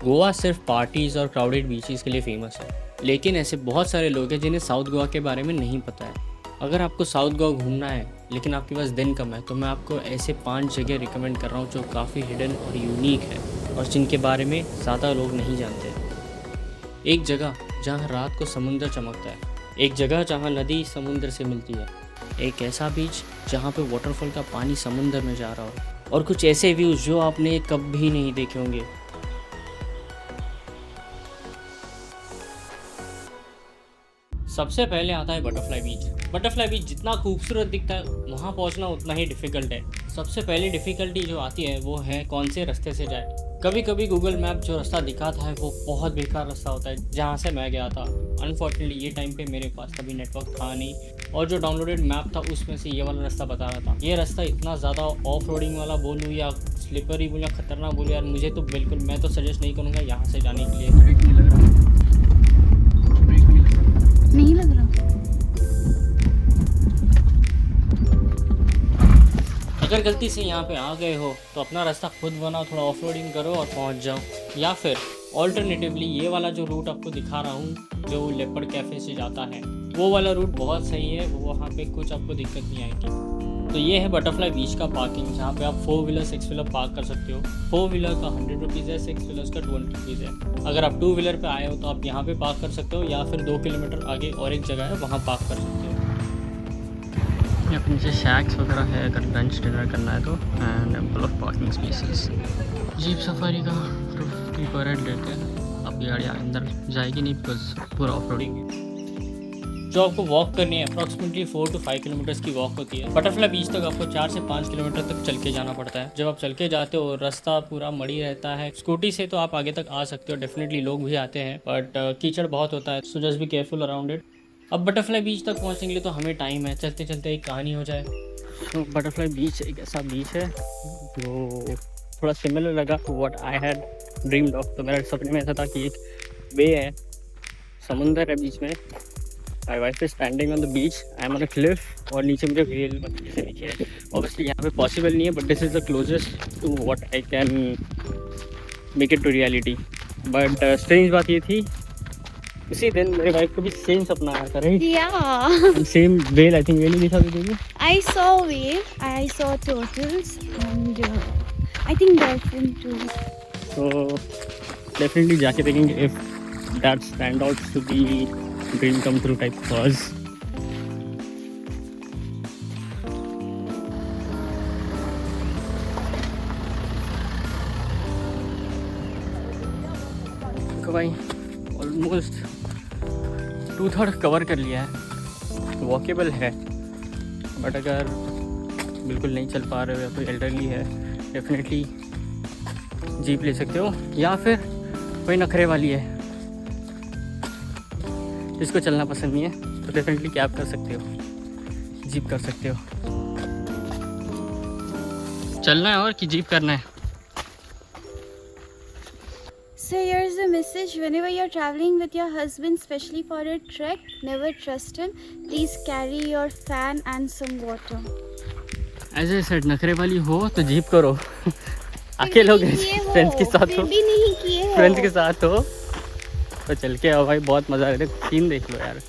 गोवा सिर्फ पार्टीज़ और crowded beaches के लिए फेमस है, लेकिन ऐसे बहुत सारे लोग हैं जिन्हें साउथ गोवा के बारे में नहीं पता है। अगर आपको साउथ गोवा घूमना है लेकिन आपके पास दिन कम है, तो मैं आपको ऐसे 5 जगह रिकमेंड कर रहा हूँ जो काफ़ी हिडन और यूनिक है और जिनके बारे में ज़्यादा लोग नहीं जानते। एक जगह जहाँ रात को समुंदर चमकता है, एक जगह जहाँ नदी समुंदर से मिलती है, एक ऐसा बीच जहाँ पे वाटरफॉल का पानी समुंदर में जा रहा हो, और कुछ ऐसे व्यूज़ जो आपने कभी नहीं देखे होंगे। सबसे पहले आता है बटरफ्लाई बीच। बटरफ्लाई बीच जितना खूबसूरत दिखता है, वहाँ पहुँचना उतना ही डिफ़िकल्ट है। सबसे पहली डिफ़िकल्टी जो आती है वो है कौन से रास्ते से जाए। कभी कभी गूगल मैप जो रास्ता दिखाता है वो बहुत बेकार रास्ता होता है, जहाँ से मैं गया था। अनफॉर्चुनेटली ये टाइम पे मेरे पास कभी नेटवर्क था नहीं, और जो डाउनलोडेड मैप था उसमें से ये वाला रास्ता बता रहा था। ये रास्ता इतना ज़्यादा ऑफ रोडिंग वाला बोलूँ या स्लिपरी बोलूँ या ख़तरनाक बोलूँ यार, मुझे तो बिल्कुल, मैं तो सजेस्ट नहीं करूँगा यहाँ से जाने के लिए। नहीं लग रहा। अगर गलती से यहाँ पे आ गए हो तो अपना रास्ता खुद बनाओ, थोड़ा ऑफ रोडिंग करो और पहुँच जाओ। या फिर ऑल्टरनेटिवली ये वाला जो रूट आपको दिखा रहा हूँ, जो लेपर्ड कैफ़े से जाता है, वो वाला रूट बहुत सही है। वो वहाँ पे कुछ आपको दिक्कत नहीं आएगी। तो ये है बटरफ्लाई बीच का पार्किंग, जहाँ पे आप 4 व्हीलर 6 व्हीलर पार्क कर सकते हो। 4 व्हीलर का 100 रुपीज़ है, 6 व्हीलर्स का 20 रुपीज़ है। अगर आप 2 व्हीलर पे आए हो तो आप यहाँ पे पार्क कर सकते हो, या फिर 2 किलोमीटर आगे और एक जगह है वहाँ पार्क कर सकते हो। यहाँ पे नीचे शैक्स वगैरह है अगर लंच डिनर करना है तो, and ample of parking spaces. Jeep safari का 50 पर हेड लेते हैं। अब गाड़ी अंदर जाएगी नहीं बिकॉज पूरा ऑफ रोडिंग है। जो आपको वॉक करनी है अप्रॉक्सीमेटली 4 to 5 किलोमीटर्स की वॉक होती है। बटरफ्लाई बीच तक आपको 4 से 5 किलोमीटर तक चल के जाना पड़ता है। जब आप चल के जाते हो रास्ता पूरा मड़ी रहता है। स्कूटी से तो आप आगे तक आ सकते हो, डेफिनेटली लोग भी आते हैं, बट कीचड़ बहुत होता है, so just be careful around it. अब बटरफ्लाई बीच तक पहुंचने के लिए तो हमें टाइम है, चलते चलते एक कहानी हो जाए। तो बटरफ्लाई बीच एक ऐसा बीच है जो थोड़ा सिमिलर लगा to what I had dreamed of. तो मेरे सपने में ऐसा था कि एक वे है, समुंदर है बीच में, my wife is standing on the beach, I am on a cliff, और नीचे मुझे रियल मंदिर से दिखे है। ऑब्वियसली यहाँ पे पॉसिबल नहीं है, but this is the closest to what I can make it to reality. But strange बात ये थी, उसी दिन मेरे वाइफ को भी सेम सपना आया था, right? Yeah. Same well, I think well ही दिखा दीजिए। I saw wave. I saw turtles and I think dolphin too. तो डेफिनेटली जाके देखेंगे if that stand out to be dream come through type cause. देखो भाई, ऑलमोस्ट 2/3 कवर कर लिया है। वॉकेबल है, बट अगर बिल्कुल नहीं चल पा रहे हो या कोई एल्डरली है, डेफिनेटली जीप ले सकते हो, या फिर कोई नखरे वाली है जिसको चलना पसंद नहीं है तो डेफिनेटली कैब कर सकते हो, जीप कर सकते हो। चलना है और कि जीप करना है। So here's the message: whenever you're traveling with your husband, especially for a trek, never trust him. Please carry your fan and some water. As I said, नखरे वाली हो तो जीप करो। अकेले हो गए, फ्रेंड्स के साथ हो, भी नहीं किए हो। फ्रेंड्स के साथ हो तो चल के आओ भाई, बहुत मज़ा आ रहा है। सीन देख लो यार,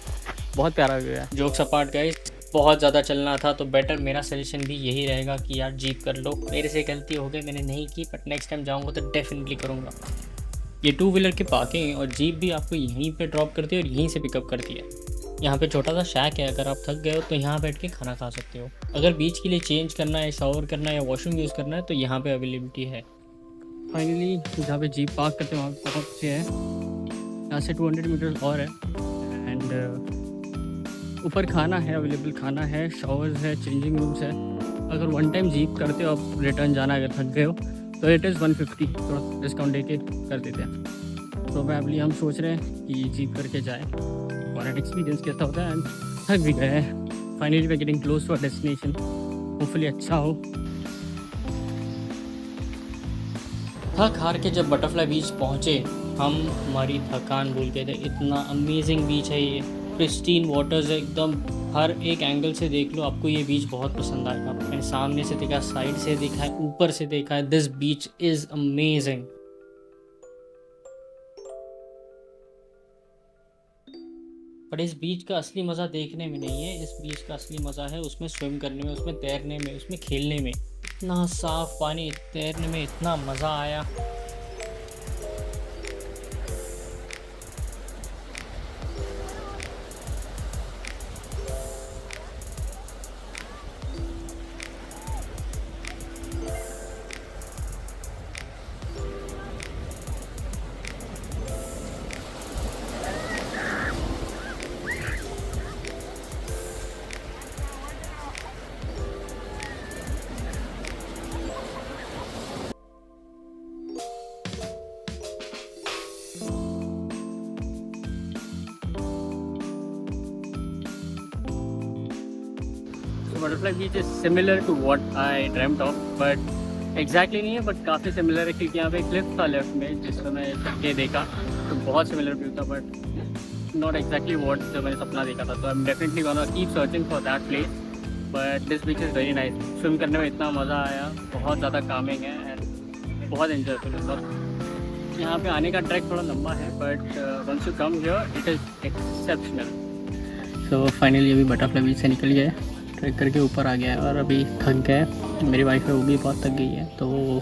बहुत प्यारा व्यू है। जोक्स अपार्ट गाइस, बहुत ज़्यादा चलना था तो बेटर मेरा सजेशन भी यही रहेगा कि यार जीप कर लो। मेरे से गलती हो गई, मैंने नहीं की, बट नेक्स्ट टाइम जाऊँगा तो डेफिनेटली करूँगा। ये 2 व्हीलर की पार्किंग और जीप भी आपको यहीं पे ड्रॉप करती है और यहीं से पिकअप करती है। यहाँ पे छोटा सा शैक है, अगर आप थक गए हो तो यहाँ बैठ के खाना खा सकते हो। अगर बीच के लिए चेंज करना है, शावर करना है या वॉशरूम यूज़ करना है तो यहाँ पे अवेलेबिलिटी है। फाइनली जहाँ पे जीप पार्क करते हैं वहाँ बहुत से है। यहाँ से 200 मीटर और है, एंड ऊपर खाना है, अवेलेबल खाना है, शावर्स है, चेंजिंग रूम्स है। अगर वन टाइम जीप करते हो आप, रिटर्न जाना अगर थक गए हो तो इट इज़ 150, थोड़ा डिस्काउंट देके कर देते हैं। प्रोबेबली हम सोच रहे हैं कि जीप करके जाएँ और एट एक्सपीरियंस कैसा होता है, एंड थक भी गए हैं। Finally we getting close to our destination, hopefully अच्छा हो। थक हार के जब बटरफ्लाई बीच पहुँचे हम, हमारी थकान भूल गए थे। इतना अमेजिंग बीच है ये, प्रिस्टीन वाटर्स है एकदम, हर एक एंगल से देख लो, आपको ये बीच बहुत पसंद आएगा। मैंने सामने से देखा, साइड से देखा है, ऊपर से देखा है, दिस बीच इज़ अमेजिंग। पर इस बीच का असली मज़ा देखने में नहीं है, इस बीच का असली मज़ा है उसमें स्विम करने में, उसमें तैरने में, उसमें खेलने में। इतना साफ़ पानी, तैरने में इतना मज़ा आया। Butterfly beach is similar to what I dreamed of, but exactly नहीं है, बट काफ़ी सिमिलर है क्योंकि यहाँ पे क्लिफ था लेफ्ट में जिसमें मैं के देखा तो बहुत सिमिलर व्यू था, बट नॉट एग्जैक्टली व्हाट जो मैंने सपना देखा था। तो I am definitely gonna keep searching for that place, but this beach is very nice. Swim करने में इतना मज़ा आया, बहुत ज़्यादा कामिंग है एंड बहुत इन्जॉयफुल है। मतलब यहाँ पे आने का ट्रैक थोड़ा लंबा है, but once you come here it is exceptional. So finally अभी बटरफ्लाई बीच से निकल गए, ट्रैक करके ऊपर आ गया है और अभी थक गए। मेरी वाइफ है वो भी बहुत थक गई है, तो वो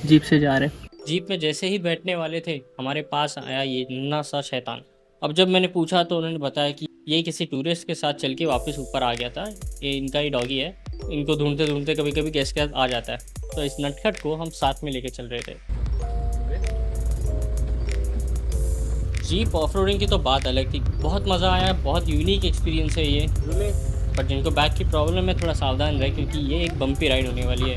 जीप से जा रहे। जीप में जैसे ही बैठने वाले थे हमारे पास आया ये नन्हा सा शैतान। अब जब मैंने पूछा तो उन्होंने बताया कि ये किसी टूरिस्ट के साथ चल के वापस ऊपर आ गया था, ये इनका ही डॉगी है, इनको ढूंढते ढूंढते कभी कभी गेस्ट के साथ आ जाता है, तो इस नटखट को हम साथ में लेके चल रहे थे। जीप ऑफ रोडिंग की तो बात अलग थी, बहुत मज़ा आया, बहुत यूनिक एक्सपीरियंस है ये। पर जिनको बैक की प्रॉब्लम है थोड़ा सावधान रहे क्योंकि ये एक बम्पी राइड होने वाली है।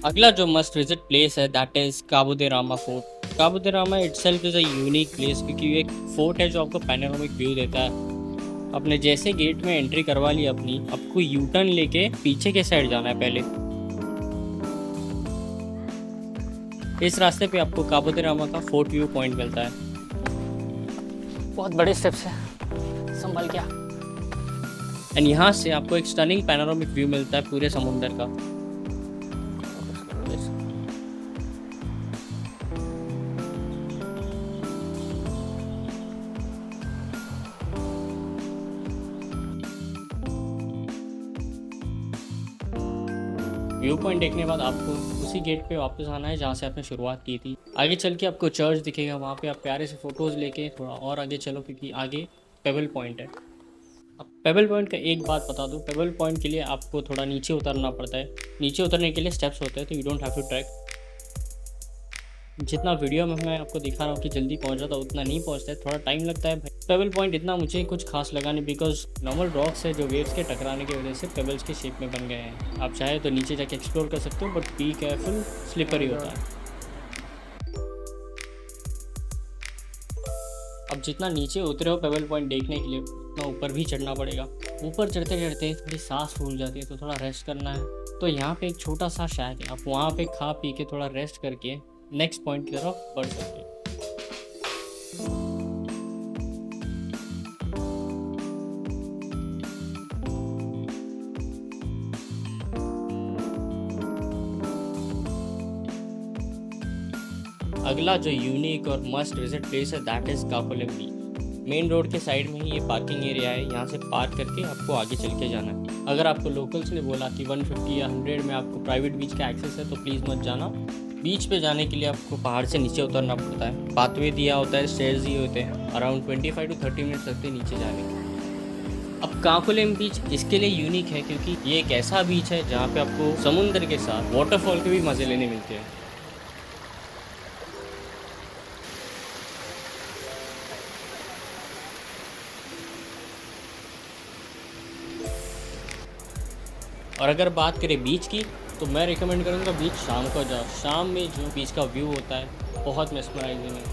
अगला जो मस्ट विजिट प्लेस है that is Cabo de Rama fort. Cabo de Rama itself is a unique place क्योंकि ये एक फोर्ट है जो आपको पैनोरामिक व्यू देता है। अपने जैसे गेट में एंट्री करवा ली अपनी, आपको यू टर्न लेके पीछे के साइड जाना है पहले। इस रास्ते पे आपको काबू दे रामा का फोर्ट व्यू पॉइंट मिलता है। बहुत बड़े स्टेप्स है, संभल क्या। एंड यहाँ से आपको एक स्टनिंग पैनोरामिक व्यू मिलता है पूरे समुंदर का। व्यू पॉइंट देखने के बाद आपको उसी गेट पे वापस आना है जहाँ से आपने शुरुआत की थी। आगे चल के आपको चर्च दिखेगा, वहाँ पे आप प्यारे से फ़ोटोज़ लेके थोड़ा और आगे चलो क्योंकि आगे पेबल पॉइंट है। अब पेबल पॉइंट का एक बात बता दूँ, पेबल पॉइंट के लिए आपको थोड़ा नीचे उतरना पड़ता है। नीचे उतरने के लिए स्टेप्स होते हैं, तो you don't have to track. जितना वीडियो में मैं आपको दिखा रहा हूँ कि जल्दी पहुँच जाता है उतना नहीं पहुँचता है, थोड़ा टाइम लगता है। पेबल पॉइंट इतना मुझे कुछ खास लगा नहीं बिकॉज नॉर्मल रॉक्स है जो वेव्स के टकराने की वजह से पेबल्स के शेप में बन गए हैं। आप चाहे तो नीचे जाके एक्सप्लोर कर सकते हो, बट बी केयरफुल, स्लिपरी होता है। अब जितना नीचे उतरे हो पेबल पॉइंट देखने के लिए उतना ऊपर भी चढ़ना पड़ेगा। ऊपर चढ़ते चढ़ते थोड़ी सांस फूल जाती है तो थोड़ा रेस्ट करना है। तो यहाँ पे एक छोटा सा शैक है, आप वहाँ पे खा पी के थोड़ा रेस्ट करके नेक्स्ट पॉइंट की तरफ बढ़ सकते हैं। अगला जो यूनिक और मस्ट विजिट प्लेस है that is Kakolem beach. Main road के साइड में ही ये पार्किंग एरिया है, यहाँ से पार्क करके आपको आगे चल के जाना है। अगर आपको लोकल्स ने बोला कि 150 या 100 में आपको प्राइवेट बीच का एक्सेस है तो प्लीज़ मत जाना। बीच पे जाने के लिए आपको पहाड़ से नीचे उतरना पड़ता है, पाथवे दिया होता है, स्टेयर्स दिए होते हैं, अराउंड 25 to 30 मिनट्स लगते हैं नीचे जाने के। अब काकोलम बीच इसके लिए यूनिक है क्योंकि ये एक ऐसा बीच है जहाँ पे आपको समुद्र के साथ वाटरफॉल के भी मज़े लेने मिलते हैं। और अगर बात करें बीच की तो मैं रिकमेंड करूँगा बीच शाम को जाओ। शाम में जो बीच का व्यू होता है बहुत मेस्मराइजिंग है।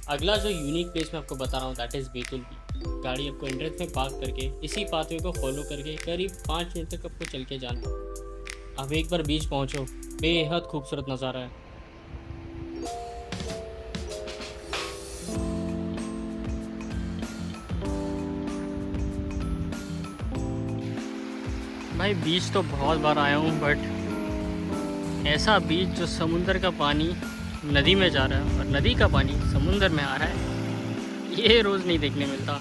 अगला जो यूनिक प्लेस मैं आपको बता रहा हूँ दैट इज़ बेतुल बीच। गाड़ी आपको एंट्रेंस में पार्क करके इसी पाथवे को फॉलो करके करीब 5 मिनट तक आपको चल के जाना है। अब एक बार बीच पहुंचो, बेहद खूबसूरत नज़ारा है। भाई बीच तो बहुत बार आया हूँ, बट ऐसा बीच जो समुंदर का पानी नदी में जा रहा है और नदी का पानी समुंदर में आ रहा है, ये रोज़ नहीं देखने मिलता।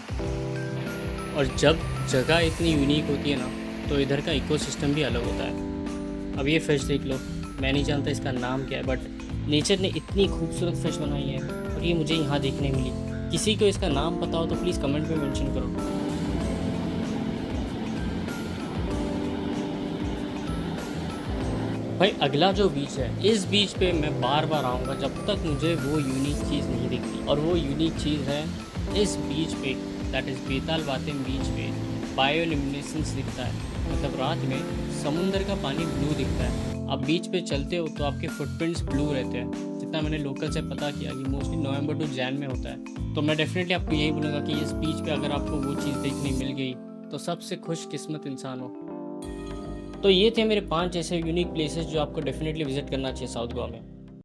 और जब जगह इतनी यूनिक होती है ना, तो इधर का इकोसिस्टम भी अलग होता है। अब ये फ़िश देख लो, मैं नहीं जानता इसका नाम क्या है, बट नेचर ने इतनी खूबसूरत फ़िश बनाई है और ये मुझे यहाँ देखने मिली। किसी को इसका नाम पता हो तो प्लीज़ कमेंट में मेंशन करो। भाई अगला जो बीच है, इस बीच पे मैं बार बार आऊँगा जब तक मुझे वो यूनिक चीज़ नहीं दिखती। और वो यूनिक चीज़ है इस बीच पे, दैट इज़ बेताल बातें बीच पे बायोल्यूमिनेसेंस दिखता है। मतलब रात में समुंदर का पानी ब्लू दिखता है। आप बीच पे चलते हो तो आपके फुटप्रिंट्स ब्लू रहते हैं। जितना मैंने लोकल से पता किया कि मोस्टली नवंबर टू जैन में होता है। तो मैं डेफिनेटली आपको यही बोलूँगा कि इस बीच पे अगर आपको वो चीज़ देखने मिल गई तो सबसे खुशकिस्मत इंसान हो। तो ये थे मेरे 5 ऐसे यूनिक प्लेसेस जो आपको डेफिनेटली विजिट करना चाहिए साउथ गोवा में।